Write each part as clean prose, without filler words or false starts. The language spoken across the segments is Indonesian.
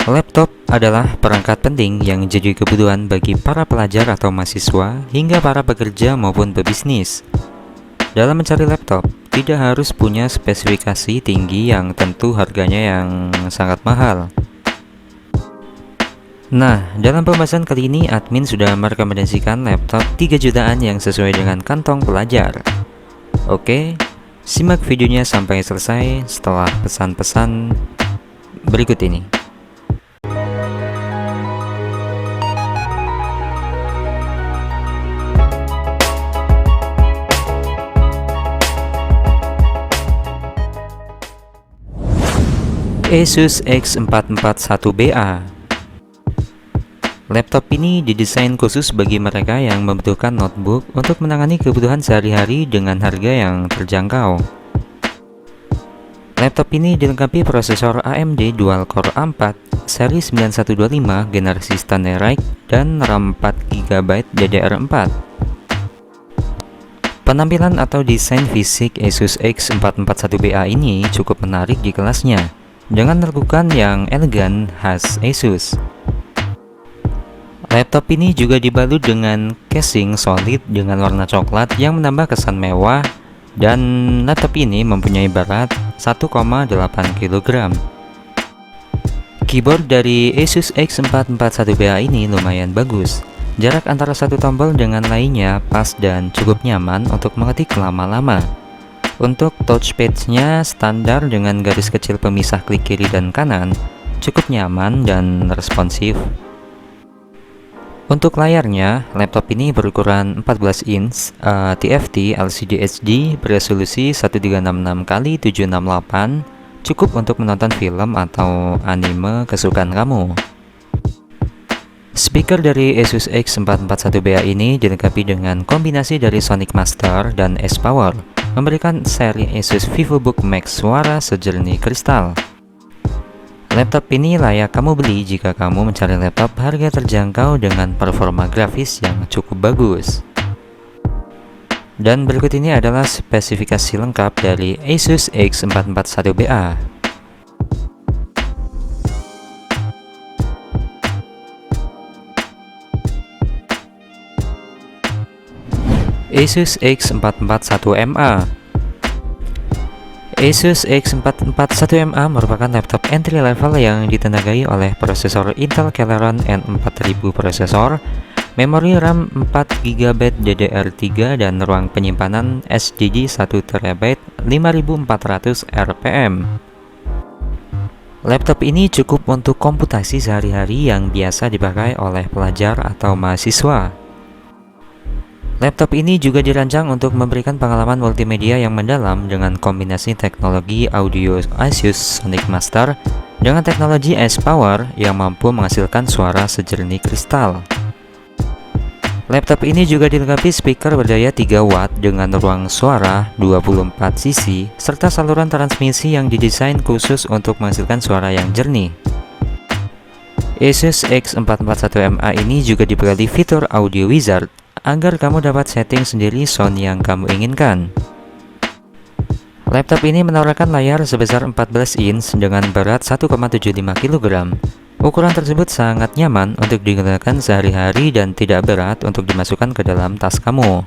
Laptop adalah perangkat penting yang jadi kebutuhan bagi para pelajar atau mahasiswa hingga para pekerja maupun pebisnis. Dalam mencari laptop, tidak harus punya spesifikasi tinggi yang tentu harganya yang sangat mahal. Nah, dalam pembahasan kali ini admin sudah merekomendasikan laptop 3 jutaan yang sesuai dengan kantong pelajar. Oke, simak videonya sampai selesai setelah pesan-pesan berikut ini. Asus X441BA. Laptop ini didesain khusus bagi mereka yang membutuhkan notebook untuk menangani kebutuhan sehari-hari dengan harga yang terjangkau. Laptop ini dilengkapi prosesor AMD Dual Core A4 seri 9125 generasi Standard dan RAM 4GB DDR4. Penampilan atau desain fisik Asus X441BA ini cukup menarik di kelasnya, dengan lekukan yang elegan khas Asus. Laptop ini juga dibalut dengan casing solid dengan warna coklat yang menambah kesan mewah, dan laptop ini mempunyai berat 1,8 kg. Keyboard dari Asus X441BA ini lumayan bagus. Jarak antara satu tombol dengan lainnya pas dan cukup nyaman untuk mengetik lama-lama. Untuk touchpad-nya standar dengan garis kecil pemisah klik kiri dan kanan, cukup nyaman dan responsif. Untuk layarnya, laptop ini berukuran 14 inch TFT LCD HD beresolusi 1366x768, cukup untuk menonton film atau anime kesukaan kamu. Speaker dari Asus X441BA ini dilengkapi dengan kombinasi dari Sonic Master dan S-Power, memberikan seri Asus VivoBook Max suara sejernih kristal. Laptop ini layak kamu beli jika kamu mencari laptop harga terjangkau dengan performa grafis yang cukup bagus. Dan berikut ini adalah spesifikasi lengkap dari Asus X441BA. Asus X441MA. Asus X441MA merupakan laptop entry level yang ditenagai oleh prosesor Intel Celeron N4000 prosesor, memori RAM 4GB DDR3 dan ruang penyimpanan SSD 1TB 5400 RPM. Laptop ini cukup untuk komputasi sehari-hari yang biasa dipakai oleh pelajar atau mahasiswa. Laptop ini juga dirancang untuk memberikan pengalaman multimedia yang mendalam dengan kombinasi teknologi audio Asus Sonic Master dengan teknologi S-Power yang mampu menghasilkan suara sejernih kristal. Laptop ini juga dilengkapi speaker berdaya 3 watt dengan ruang suara 24 sisi serta saluran transmisi yang didesain khusus untuk menghasilkan suara yang jernih. Asus X441MA ini juga dibekali fitur Audio Wizard agar kamu dapat setting sendiri sound yang kamu inginkan. Laptop ini menawarkan layar sebesar 14 inch dengan berat 1,75 kg. Ukuran tersebut sangat nyaman untuk digunakan sehari-hari dan tidak berat untuk dimasukkan ke dalam tas kamu.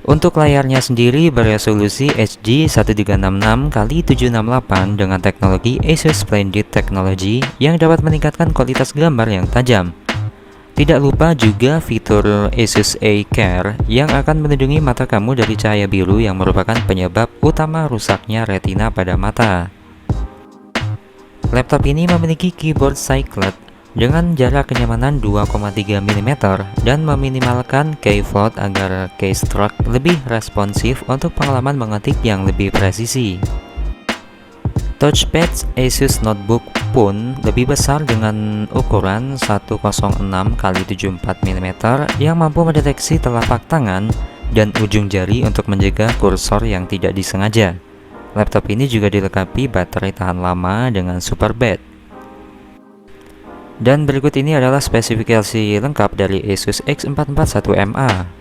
Untuk layarnya sendiri beresolusi HD 1366x768 dengan teknologi Asus Splendid Technology yang dapat meningkatkan kualitas gambar yang tajam. Tidak lupa juga fitur Asus Eye Care yang akan melindungi mata kamu dari cahaya biru yang merupakan penyebab utama rusaknya retina pada mata. Laptop ini memiliki keyboard Cyclet dengan jarak kenyamanan 2,3 mm dan meminimalkan keyfloat agar keystroke lebih responsif untuk pengalaman mengetik yang lebih presisi. Touchpad Asus Notebook pun lebih besar dengan ukuran 106x74 mm yang mampu mendeteksi telapak tangan dan ujung jari untuk menjaga kursor yang tidak disengaja. Laptop ini juga dilengkapi baterai tahan lama dengan super bed. Dan berikut ini adalah spesifikasi lengkap dari Asus X441MA.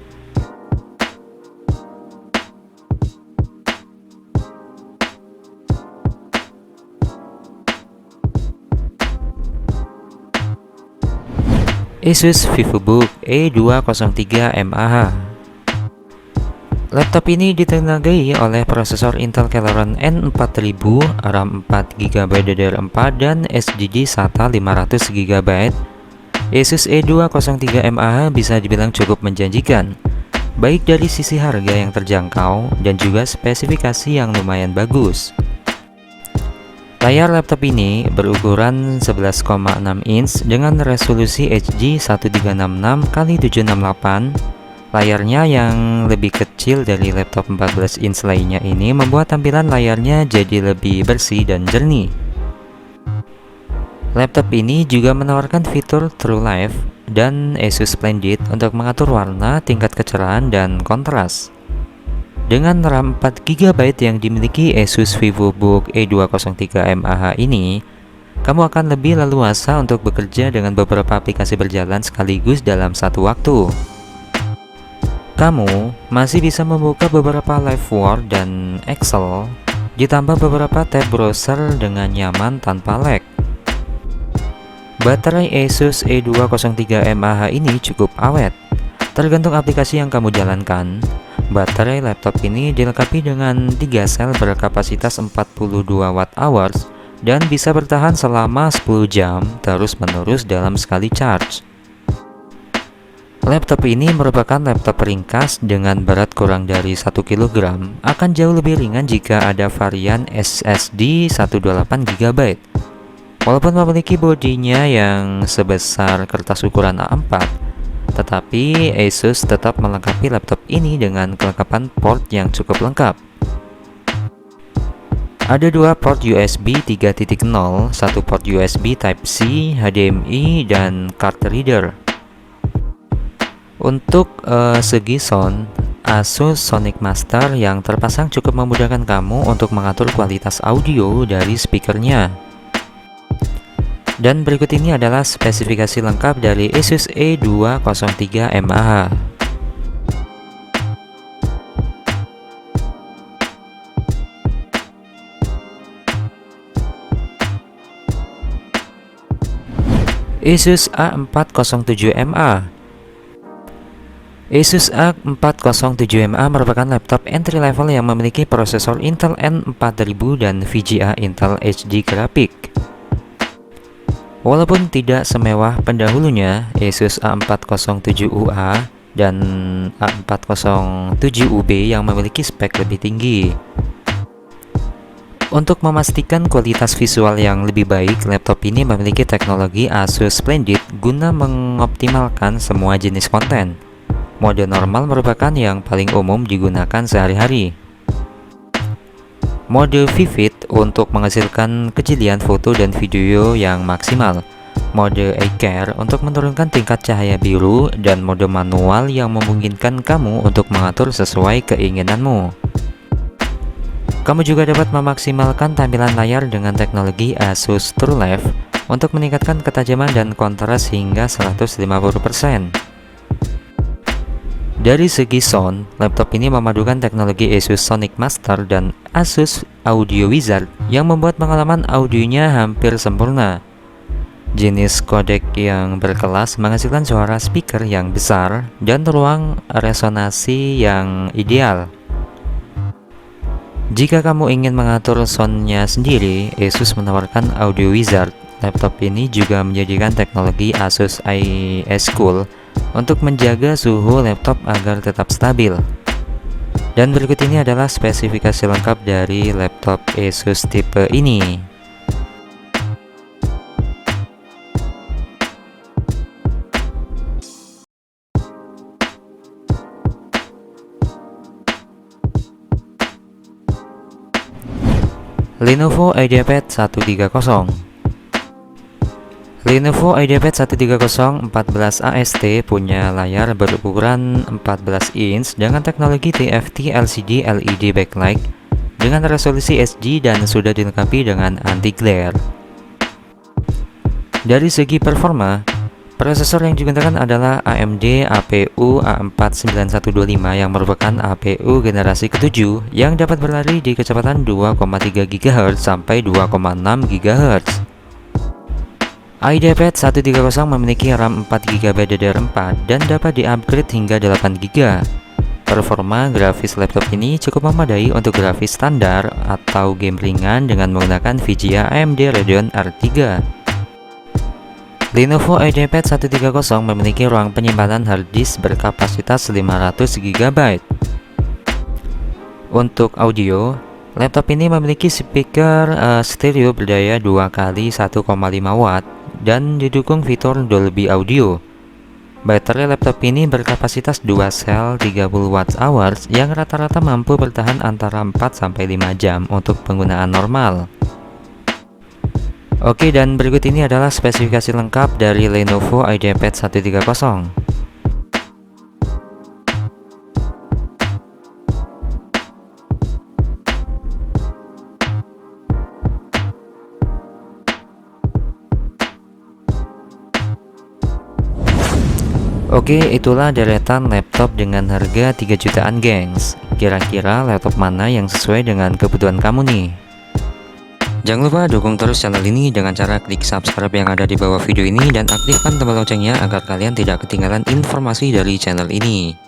Asus VivoBook E203mAh. Laptop ini ditenagai oleh prosesor Intel Celeron N4000, RAM 4GB DDR4 dan SSD SATA 500GB. Asus E203mAh bisa dibilang cukup menjanjikan, baik dari sisi harga yang terjangkau dan juga spesifikasi yang lumayan bagus. Layar laptop ini berukuran 11,6 inch dengan resolusi HD 1366x768. Layarnya yang lebih kecil dari laptop 14 inch lainnya ini membuat tampilan layarnya jadi lebih bersih dan jernih. Laptop ini juga menawarkan fitur True Light dan Asus Splendid untuk mengatur warna, tingkat kecerahan, dan kontras. Dengan RAM 4GB yang dimiliki Asus VivoBook E203mAh ini, kamu akan lebih leluasa untuk bekerja dengan beberapa aplikasi berjalan sekaligus dalam satu waktu. Kamu masih bisa membuka beberapa live Word dan Excel, ditambah beberapa tab browser dengan nyaman tanpa lag. Baterai Asus E203mAh ini cukup awet. Tergantung aplikasi yang kamu jalankan, baterai laptop ini dilengkapi dengan 3 sel berkapasitas 42 Wh dan bisa bertahan selama 10 jam terus-menerus dalam sekali charge. Laptop ini merupakan laptop ringkas dengan berat kurang dari 1 kg, akan jauh lebih ringan jika ada varian SSD 128GB. Walaupun memiliki bodinya yang sebesar kertas ukuran A4, tetapi Asus tetap melengkapi laptop ini dengan kelengkapan port yang cukup lengkap. Ada 2 port USB 3.0, 1 port USB Type-C, HDMI, dan card reader. Untuk segi sound, Asus Sonic Master yang terpasang cukup memudahkan kamu untuk mengatur kualitas audio dari speakernya. Dan berikut ini adalah spesifikasi lengkap dari Asus E203mAh. Asus A407mAh. Asus A407mAh merupakan laptop entry level yang memiliki prosesor Intel N4000 dan VGA Intel HD Graphic. Walaupun tidak semewah pendahulunya, Asus A407UA dan A407UB yang memiliki spek lebih tinggi. Untuk memastikan kualitas visual yang lebih baik, laptop ini memiliki teknologi Asus Splendid guna mengoptimalkan semua jenis konten. Mode normal merupakan yang paling umum digunakan sehari-hari. Mode Vivid untuk menghasilkan kejelian foto dan video yang maksimal. Mode iCare untuk menurunkan tingkat cahaya biru, dan mode manual yang memungkinkan kamu untuk mengatur sesuai keinginanmu. Kamu juga dapat memaksimalkan tampilan layar dengan teknologi Asus TrueLight untuk meningkatkan ketajaman dan kontras hingga 150%. Dari segi sound, laptop ini memadukan teknologi Asus Sonic Master dan Asus Audio Wizard yang membuat pengalaman audionya hampir sempurna. Jenis kodek yang berkelas menghasilkan suara speaker yang besar dan ruang resonansi yang ideal. Jika kamu ingin mengatur soundnya sendiri, Asus menawarkan Audio Wizard. Laptop ini juga menjadikan teknologi Asus iSchool untuk menjaga suhu laptop agar tetap stabil. Dan berikut ini adalah spesifikasi lengkap dari laptop Asus tipe ini. Lenovo IdeaPad 130. Lenovo IdeaPad 130 14AST punya layar berukuran 14 inch dengan teknologi TFT LCD LED backlight dengan resolusi HD dan sudah dilengkapi dengan anti-glare. Dari segi performa, prosesor yang digunakan adalah AMD APU A49125 yang merupakan APU generasi ke-7 yang dapat berlari di kecepatan 2,3 GHz sampai 2,6 GHz. IdeaPad 130 memiliki RAM 4GB DDR4 dan dapat di-upgrade hingga 8GB. Performa grafis laptop ini cukup memadai untuk grafis standar atau game ringan dengan menggunakan VGA AMD Radeon R3. Lenovo IdeaPad 130 memiliki ruang penyimpanan harddisk berkapasitas 500GB. Untuk audio, laptop ini memiliki speaker stereo berdaya 2x1,5 watt dan didukung fitur Dolby Audio. Baterai laptop ini berkapasitas 2 sel 30 Wh yang rata-rata mampu bertahan antara 4-5 jam untuk penggunaan normal. Oke, dan berikut ini adalah spesifikasi lengkap dari Lenovo IdeaPad 130. Oke, itulah deretan laptop dengan harga 3 jutaan gengs. Kira-kira laptop mana yang sesuai dengan kebutuhan kamu nih? Jangan lupa dukung terus channel ini dengan cara klik subscribe yang ada di bawah video ini dan aktifkan tombol loncengnya agar kalian tidak ketinggalan informasi dari channel ini.